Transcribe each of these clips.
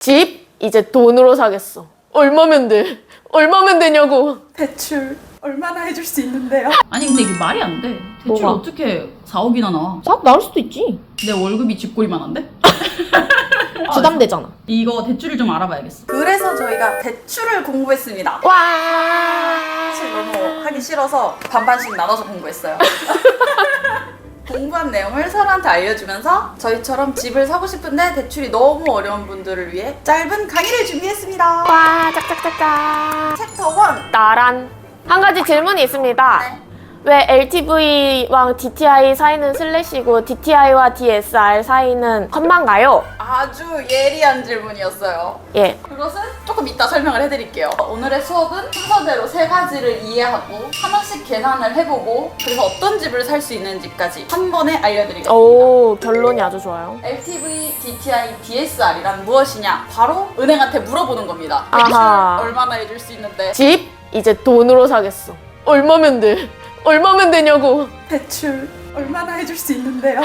집 이제 돈으로 사겠어. 얼마면 돼? 얼마면 되냐고. 대출 얼마나 해줄 수 있는데요? 아니 근데 이게 말이 안 돼. 대출 뭐가? 어떻게 4억이나 나와? 싹 나올 수도 있지. 내 월급이 집골이만 한데? 부담되잖아. 이거 대출을 좀 알아봐야겠어. 그래서 저희가 대출을 공부했습니다. 와. 사실 너무 하기 싫어서 반반씩 나눠서 공부했어요. 공부한 내용을 서로한테 알려주면서 저희처럼 집을 사고 싶은데 대출이 너무 어려운 분들을 위해 짧은 강의를 준비했습니다. 와, 짝짝짝짝. 챕터 1. 나란. 한 가지 질문이 있습니다. 네. 왜 LTV와 DTI 사이는 슬래시고 DTI와 DSR 사이는 컴마인가요? 아주 예리한 질문이었어요. 예. 그것은 조금 이따 설명을 해드릴게요. 오늘의 수업은 순서대로 세 가지를 이해하고 하나씩 계산을 해보고 그래서 어떤 집을 살 수 있는지까지 한 번에 알려드리겠습니다. 오, 결론이 아주 좋아요. LTV, DTI, DSR이란 무엇이냐? 바로 은행한테 물어보는 겁니다. 대출 아하. 얼마나 해줄 수 있는데? 집 이제 돈으로 사겠어. 얼마면 돼? 얼마면 되냐고. 대출 얼마나 해줄 수 있는데요?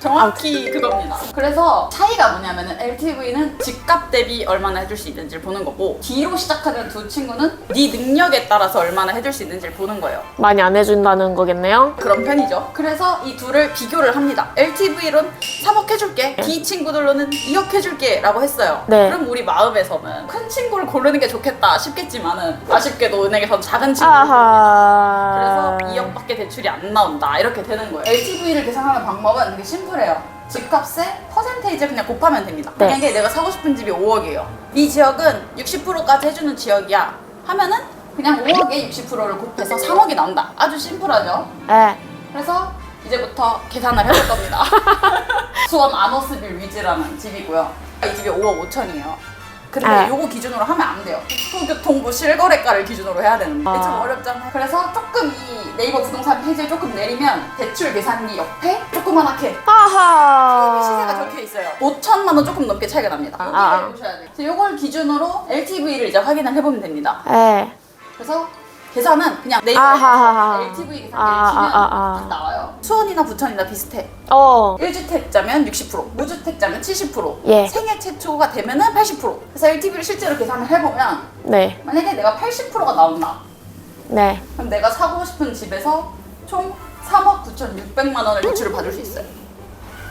정확히 그겁니다. 그래서 차이가 뭐냐면은 LTV는 집값 대비 얼마나 해줄 수 있는지를 보는 거고 D로 시작하는 두 친구는 네 능력에 따라서 얼마나 해줄 수 있는지를 보는 거예요. 많이 안 해준다는 거겠네요. 그런 편이죠. 그래서 이 둘을 비교를 합니다. LTV로는 3억 해줄게. D 친구들로는 2억 해줄게 라고 했어요. 네. 그럼 우리 마음에서는 큰 친구를 고르는 게 좋겠다 싶겠지만은 아쉽게도 은행에선 작은 친구를 아하. 그래서 2억밖에 대출이 안 나온다 이렇게 되는 거예요. LTV를 계산하는 방법은 되게 심플해요. 집값에 퍼센테이지를 그냥 곱하면 됩니다. 네. 만약에 내가 사고 싶은 집이 5억이에요. 이 지역은 60%까지 해주는 지역이야 하면은 그냥 5억에 60%를 곱해서 3억이 나온다. 아주 심플하죠? 네. 그래서 이제부터 계산을 해볼 겁니다. 수원 아너스빌 위즈라는 집이고요. 이 집이 5억 5천이에요. 근데 요거 기준으로 하면 안 돼요. 국토교통부 실거래가를 기준으로 해야 되는데 참 어렵잖아요. 그래서 조금 이 네이버 부동산 페이지를 조금 내리면 대출 계산기 옆에 조그만하게 아하. 시세가 적혀 있어요. 5천만 원 조금 넘게 차이가 납니다. 여기를 보셔야 돼요. 그래서 요걸 기준으로 LTV를 이제 확인을 해보면 됩니다. 네. 그래서 계산은 그냥 아하하하. 네이버에서 LTV 계산기를 치면 딱 나와요. 수원이나 부천이나 비슷해. 1주택자면 60%, 무주택자면 70%, 예. 생애 최초가 되면은 80%. 그래서 LTV를 실제로 계산을 해보면 네. 만약에 내가 80%가 나온다. 네. 그럼 내가 사고 싶은 집에서 총 3억 9,600만 원을 대출을 받을 수 있어요.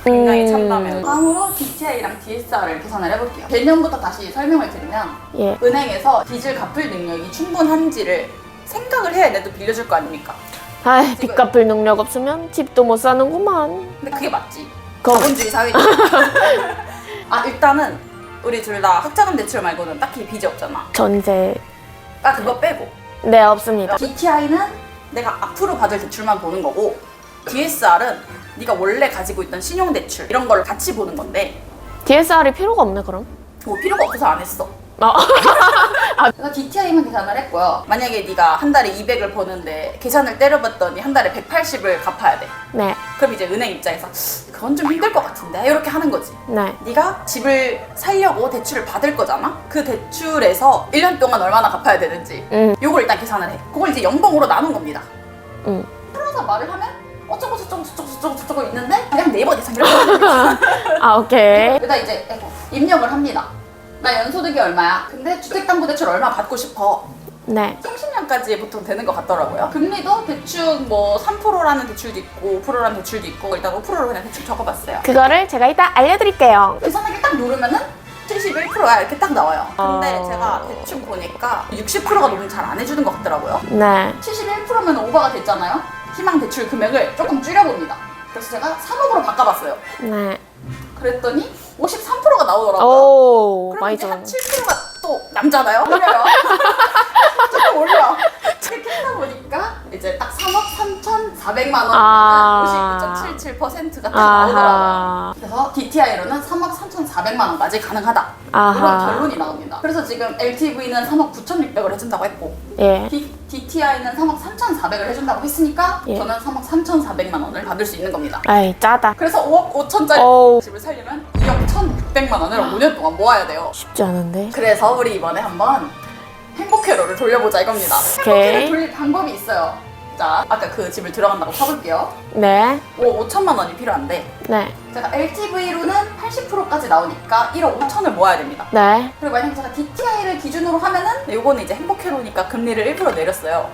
굉장히 참다면. 다음으로 DTI랑 DSR을 계산을 해볼게요. 개념부터 다시 설명을 드리면 예. 은행에서 빚을 갚을 능력이 충분한지를 생각을 해야 얘네도 빌려줄 거 아닙니까? 아이, 빚 갚을 능력 없으면 집도 못 사는구만. 근데 그게 맞지. 그럼. 자본주의 사회죠. 일단은 우리 둘 다 학자금 대출 말고는 딱히 빚이 없잖아. 전세. 그거 빼고. 네, 없습니다. DTI는 내가 앞으로 받을 대출만 보는 거고 DSR은 네가 원래 가지고 있던 신용대출 이런 거를 같이 보는 건데 DSR이 필요가 없네, 그럼. 뭐 필요가 없어서 안 했어. 아. 그래서 DTI만 계산을 했고요. 만약에 네가 한 달에 200을 버는데 계산을 때려봤더니 한 달에 180을 갚아야 돼. 네. 그럼 이제 은행 입장에서 그건 좀 힘들 것 같은데 이렇게 하는 거지. 네. 네가 집을 살려고 대출을 받을 거잖아? 그 대출에서 1년 동안 얼마나 갚아야 되는지 요걸 일단 계산을 해. 그걸 이제 연봉으로 나눈 겁니다. 풀어서 말을 하면 어쩌고 저쩌고 있는데 그냥 네이버 계산기를 해야 아, 오케이. 여기다 이제 입력을 합니다. 나 연소득이 얼마야? 근데 주택담보대출 얼마 받고 싶어? 네. 30년까지 보통 되는 것 같더라고요. 금리도 대충 뭐 3%라는 대출도 있고 5%라는 대출도 있고 일단 5%로 그냥 대충 적어봤어요. 그거를 제가 이따 알려드릴게요. 계산하기 딱 누르면은 71%야 이렇게 딱 나와요. 근데 제가 대충 보니까 60%가 너무 잘 안 해주는 것 같더라고요. 네. 71%면 오버가 됐잖아요. 희망 대출 금액을 조금 줄여봅니다. 그래서 제가 3억으로 바꿔봤어요. 네. 그랬더니 53%가 나오더라고요. 오, 그럼 많이 이제 좀. 한 7%가 또 남잖아요? 올려요. 조금 올려. 이렇게 하다 보니까 이제 딱 3억 3,400만 원이면 59.77%가 딱 나오더라고요. 아하. 그래서 DTI로는 3억 3,400만 원까지 가능하다. 아하. 이런 결론이 나옵니다. 그래서 지금 LTV는 3억 9,600을 해준다고 했고 예. DTI는 3억 3,400을 해준다고 했으니까 예. 저는 3억 3,400만 원을 받을 수 있는 겁니다. 아이, 짜다. 그래서 5억 5천짜리 어우. 집을 살려면 2억 1,600만 원을 5년 동안 모아야 돼요. 쉽지 않은데. 그래서 우리 이번에 한번 행복회로를 돌려보자 이겁니다. 오케이. 행복회를 돌릴 방법이 있어요. 자, 아까 그 집을 들어간다고 쳐볼게요. 네. 5억 5천만 원이 필요한데 네. 제가 LTV로는 80%까지 나오니까 1억 5천을 모아야 됩니다. 네. 그리고 만약 제가 DTI를 기준으로 하면은 요거는 이제 행복해로니까 금리를 1% 내렸어요.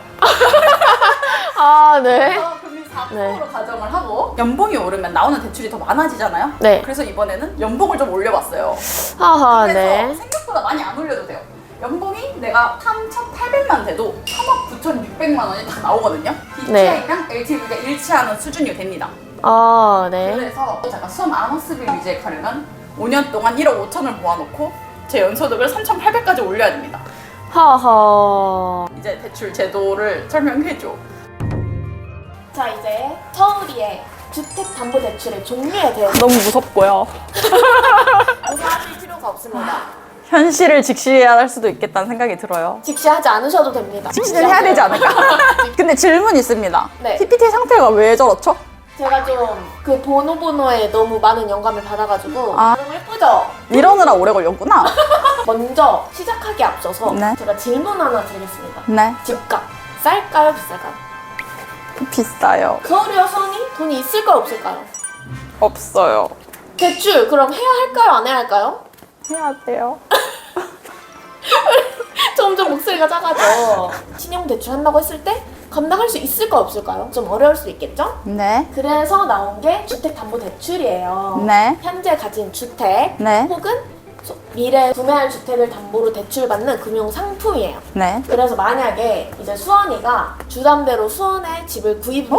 아, 네. 그래서 금리 4%로 네. 가정을 하고 연봉이 오르면 나오는 대출이 더 많아지잖아요. 네. 그래서 이번에는 연봉을 좀 올려봤어요. 하하, 그래서 네. 생각보다 많이 안 올려도 돼요. 연봉이 내가 3,800만 돼도 3억 9,600만 원이 다 나오거든요. DTI랑 LTV가 일치하는 수준이 됩니다. 아, 네. 그래서 제가 수험 아너스빌 위주에 가려면 5년 동안 1억 5천을 모아놓고 제 연소득을 3,800까지 올려야 됩니다. 하하. 이제 대출 제도를 설명해줘. 자, 이제 서울이의 주택담보대출의 종류에 대해서 너무 무섭고요. 무서워하실 필요가 없습니다. 현실을 직시해야 할 수도 있겠다는 생각이 들어요. 직시하지 않으셔도 됩니다. 직시를 해야 되지 않을까? 근데 질문 있습니다. 네. PPT 상태가 왜 저렇죠? 제가 좀 그 번호에 너무 많은 영감을 받아가지고 아. 너무 예쁘죠? 이러느라 오래 걸렸구나. 먼저 시작하기 앞서서 네. 제가 질문 하나 드리겠습니다. 네. 집값 쌀까요 비쌀까요? 비싸요. 서울이와 수원이 돈이 있을까요 없을까요? 없어요. 대출 그럼 해야 할까요 안 해야 할까요? 해야 돼요. 점점 목소리가 작아져. 신용 대출 한다고 했을 때 감당할 수 있을까 없을까요? 좀 어려울 수 있겠죠? 네. 그래서 나온 게 주택담보대출이에요. 네. 현재 가진 주택 네. 혹은 미래 구매할 주택을 담보로 대출받는 금융 상품이에요. 네. 그래서 만약에 이제 수원이가 주담대로 수원에 집을 구입을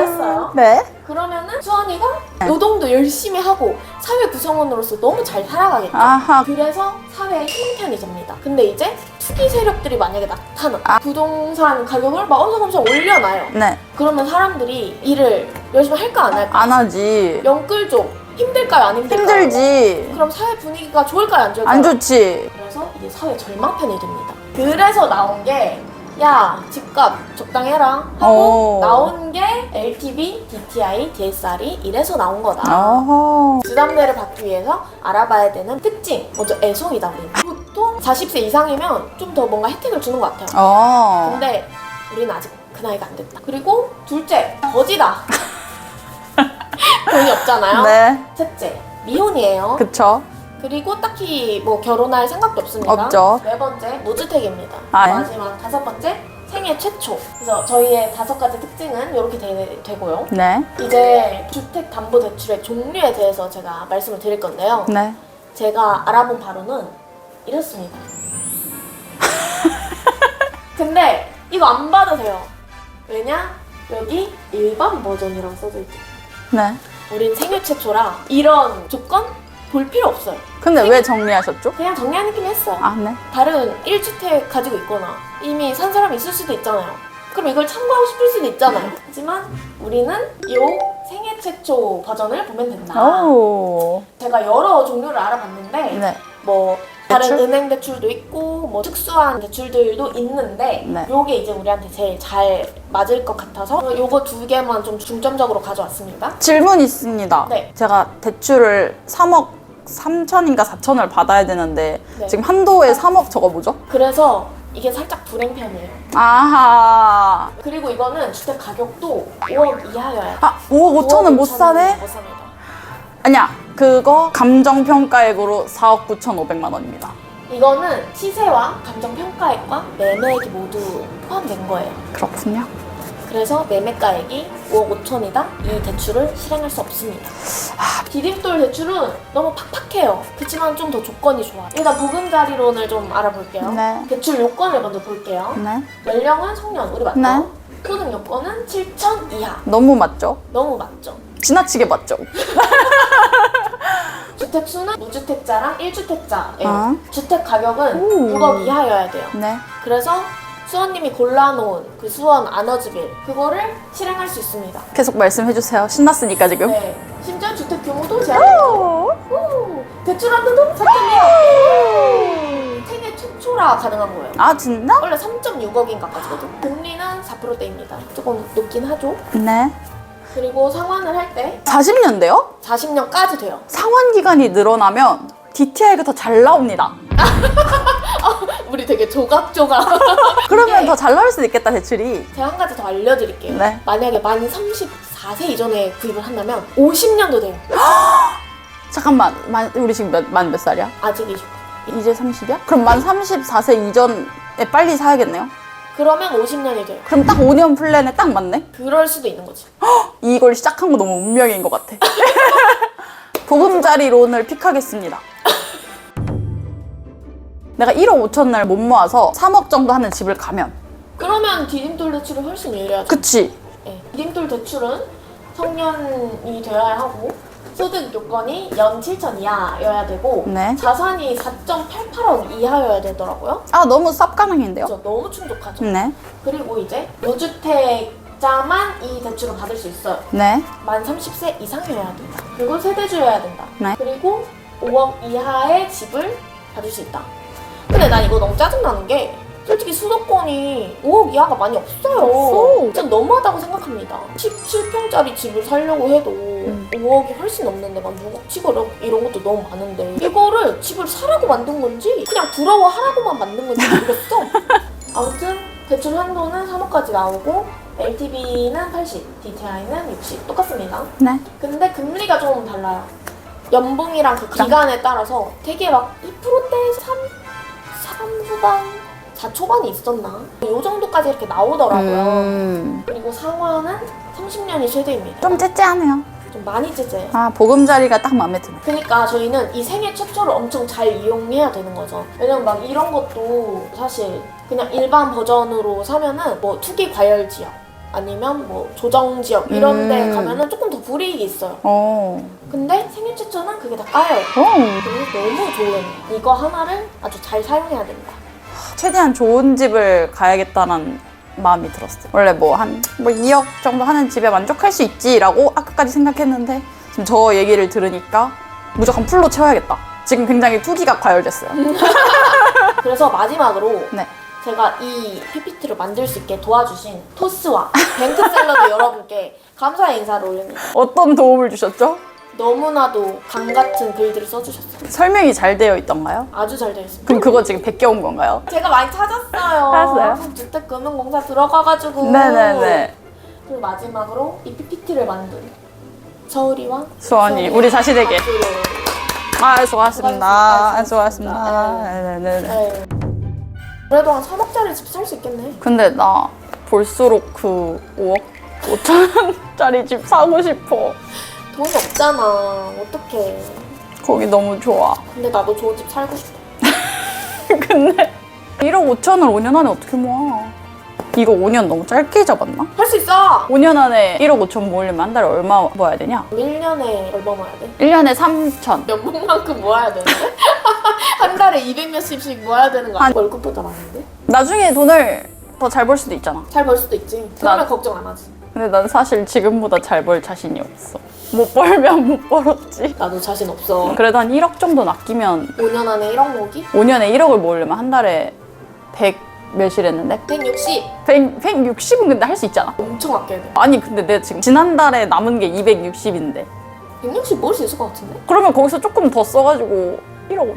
했어요. 네. 그러면은 수원이가 노동도 열심히 하고 사회 구성원으로서 너무 잘 살아가겠죠. 아하. 그래서 사회의 희망편이 됩니다. 근데 이제 투기 세력들이 만약에 나타났다. 부동산 가격을 막 엄청 올려놔요. 네. 그러면 사람들이 일을 열심히 할까 안 할까? 안 하지. 영끌족 힘들까요 안 힘들까요? 힘들지. 그럼 사회 분위기가 좋을까요 안 좋을까요? 안 좋지. 그래서 이게 사회 절망편이 됩니다. 그래서 나온 게 야 집값 적당히 해라 하고 오. 나온 게 LTV, DTI, DSR이 이래서 나온 거다. 어허. 주담대를 받기 위해서 알아봐야 되는 특징 먼저 애송이다 우리는. 보통 40세 이상이면 좀 더 뭔가 혜택을 주는 것 같아요. 어. 근데 우리는 아직 그 나이가 안 됐다. 그리고 둘째 거지다. 돈이 없잖아요. 네. 셋째 미혼이에요. 그쵸. 그리고 딱히 뭐 결혼할 생각도 없습니다. 없죠. 네 번째 무주택입니다. 아, 네. 마지막 다섯 번째 생애 최초. 그래서 저희의 5가지 특징은 이렇게 되고요. 네. 이제 주택담보대출의 종류에 대해서 제가 말씀을 드릴 건데요. 네. 제가 알아본 바로는 이렇습니다. 근데 이거 안 봐도 돼요. 왜냐? 여기 일반 버전이라고 써져 있죠. 네. 우린 생애 최초라 이런 조건 볼 필요 없어요. 근데 왜 정리하셨죠? 그냥 정리하는 김에 했어요. 아, 네. 다른 1주택 가지고 있거나 이미 산 사람이 있을 수도 있잖아요. 그럼 이걸 참고하고 싶을 수도 있잖아요. 하지만 우리는 요 생애 최초 버전을 보면 된다. 오. 제가 여러 종류를 알아봤는데 네. 뭐 다른 대출? 은행 대출도 있고 뭐 특수한 대출들도 있는데 네. 요게 이제 우리한테 제일 잘 맞을 것 같아서 요거 2개만 좀 중점적으로 가져왔습니다. 질문 있습니다. 네. 제가 대출을 3억 3천인가 4천을 받아야 되는데 네. 지금 한도에 3억 저거 뭐죠? 그래서 이게 살짝 불행편이에요. 아하. 그리고 이거는 주택 가격도 5억 이하여야 돼. 아, 5억 5천은 못 사네? 못 삽니다. 아니야. 그거 감정평가액으로 4억 9천5백만 원입니다. 이거는 시세와 감정평가액과 매매액이 모두 포함된 거예요. 그렇군요. 그래서 매매가액이 5억 5천이다? 이 대출을 실행할 수 없습니다. 디딤돌 대출은 너무 팍팍해요. 그렇지만 좀 더 조건이 좋아요. 일단 보금자리론을 좀 알아볼게요. 네. 대출 요건을 먼저 볼게요. 네. 연령은 성년, 우리 맞죠? 네. 소득 요건은 7천 이하. 너무 맞죠? 너무 맞죠? 지나치게 맞죠? 주택 수는 무주택자랑 1주택자예요. 어. 주택 가격은 오. 6억 이하여야 돼요. 네. 그래서 수원님이 골라놓은 그 수원 아너즈빌 그거를 실행할 수 있습니다. 계속 말씀해주세요. 신났으니까 지금. 네. 심지어 주택 규모도 제한해요. 대출한데도 4점이야. 생애 최초라 가능한 거예요. 아, 진짜? 원래 3.6억인가까지거든. 금리는 4%대입니다. 조금 높긴 하죠. 네. 그리고 상환을 할 때 40년대요? 40년까지 돼요. 상환 기간이 늘어나면 DTI가 더 잘 나옵니다. 우리 되게 조각조각. 그러면 이게- 더 잘 나올 수도 있겠다, 대출이. 제가 한 가지 더 알려드릴게요. 네. 만약에 만 34세 이전에 구입을 한다면 50년도 돼요. 잠깐만, 우리 지금 만 몇 살이야? 아직 20. 이제 30이야? 그럼 만 34세 이전에 빨리 사야겠네요? 그러면 50년이 돼요. 그럼 딱 5년 플랜에 딱 맞네? 그럴 수도 있는 거지. 이걸 시작한 거 너무 운명인 것 같아. 보금자리론을 픽하겠습니다. 내가 1억 5천을 못 모아서 3억 정도 하는 집을 가면 그러면 디딤돌 대출이 훨씬 유리하죠. 그치? 네. 디딤돌 대출은 성년이 되어야 하고 소득 요건이 연 7천 이하여야 되고 네. 자산이 4.88억 이하여야 되더라고요. 아 너무 쌉가능인데요? 그래서 너무 충족하죠. 네. 그리고 이제 무주택자만 이 대출을 받을 수 있어요. 네. 만 30세 이상이어야 된다. 그리고 세대주여야 된다. 네. 그리고 5억 이하의 집을 받을 수 있다. 근데 난 이거 너무 짜증나는 게 솔직히 수도권이 5억 이하가 많이 없어요. 없어. 진짜 너무하다고 생각합니다. 17평짜리 집을 살려고 해도 5억이 훨씬 넘는데 막 6억 치고 이런 것도 너무 많은데 이거를 집을 사라고 만든 건지 그냥 부러워하라고만 만든 건지 모르겠어. 아무튼 대출 한도는 3억까지 나오고 LTV는 80, DTI는 60 똑같습니다. 네. 근데 금리가 좀 달라요. 연봉이랑 그 기간에 따라서 되게 막 2%대 3 후반, 4 초반이 있었나? 요 정도까지 이렇게 나오더라고요. 그리고 상환은 30년이 최대입니다. 좀 째째하네요. 좀 많이 째째요. 아 보금자리가 딱 마음에 드네. 그러니까 저희는 이 생애 최초를 엄청 잘 이용해야 되는 거죠. 왜냐면 막 이런 것도 사실 그냥 일반 버전으로 사면은 뭐 투기 과열 지역 아니면 뭐 조정 지역 이런 데 가면은 조금 더 불이익이 있어요. 근데 생애 최초는 그게 다 까여요. 그래서 너무 좋은 이거 하나를 아주 잘 사용해야 된다. 최대한 좋은 집을 가야겠다는 마음이 들었어요. 원래 뭐 2억 정도 하는 집에 만족할 수 있지라고 아까까지 생각했는데 지금 저 얘기를 들으니까 무조건 풀로 채워야겠다. 지금 굉장히 투기가 과열됐어요. 그래서 마지막으로 네. 제가 이 PPT를 만들 수 있게 도와주신 토스와 뱅크샐러드 여러분께 감사의 인사를 올립니다. 어떤 도움을 주셨죠? 너무나도 강 같은 글들을 써주셨어요. 설명이 잘 되어 있던가요? 아주 잘 되어 있습니다. 그럼 그거 지금 베껴온 건가요? 제가 많이 찾았어요. 찾았어요? 주택금융공사 들어가가지고. 네네네. 그리고 마지막으로 이 PPT를 만든 서울이와 수원이 우리 자신에게. 박수를. 아 수고하셨습니다. 수고하셨습니다. 수고하셨습니다. 네네네. 네. 그래도 한 3억짜리 집 살 수 있겠네. 근데 나 볼수록 그 5억 5천원짜리 집 사고 싶어. 돈이 없잖아. 어떡해. 거기 너무 좋아. 근데 나도 좋은 집 살고 싶어. 근데 1억 5천을 5년 안에 어떻게 모아? 이거 5년 너무 짧게 잡았나? 할 수 있어! 5년 안에 1억 5천 모으려면 한 달에 얼마 모아야 되냐? 1년에 얼마 모아야 돼? 1년에 3천. 연봉만큼 모아야 되는데? 한 달에 200몇십씩 모아야 되는 거 아니야? 월급보다 많은데? 나중에 돈을 더 잘 벌 수도 있잖아. 잘 벌 수도 있지. 그러면 걱정 안 하지. 근데 난 사실 지금보다 잘 벌 자신이 없어. 못 벌면 못 벌었지. 나도 자신 없어. 그래도 한 1억 정도 아끼면 5년 안에 1억 모으기? 5년에 1억을 모으려면 한 달에 100 몇이랬는데? 160! 160은 근데 할 수 있잖아. 엄청 아껴야 돼. 아니 근데 내가 지금 지난달에 남은 게 260인데 160 모을 수 있을 것 같은데? 그러면 거기서 조금 더 써가지고 1억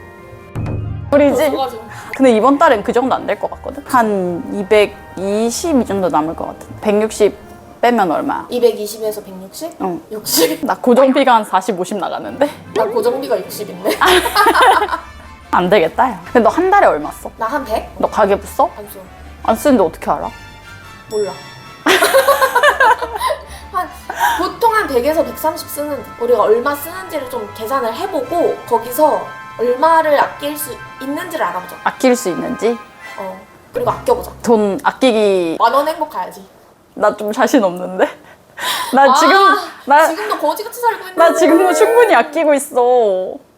우리 집. 써가지고. 근데 이번 달엔 그 정도 안 될 것 같거든? 한 220 이 정도 남을 것 같은데 160 빼면 얼마야? 220에서 160? 응. 60? 나 고정비가 한 40, 50 나가는데? 나 고정비가 60인데? 안 되겠다 야. 근데 너 한 달에 얼마 써? 나 한 100? 너 가계부 써? 안 써. 안 쓰는데 어떻게 알아? 몰라. 보통 한 100에서 130 쓰는데 우리가 얼마 쓰는지를 좀 계산을 해보고 거기서 얼마를 아낄 수 있는지를 알아보자. 아낄 수 있는지? 그리고 아껴보자. 돈 아끼기 10,000원 행복 가야지. 나 좀 자신 없는데? 나 지금도 지금도 거지같이 살고 있는데. 나 지금도 충분히 아끼고 있어.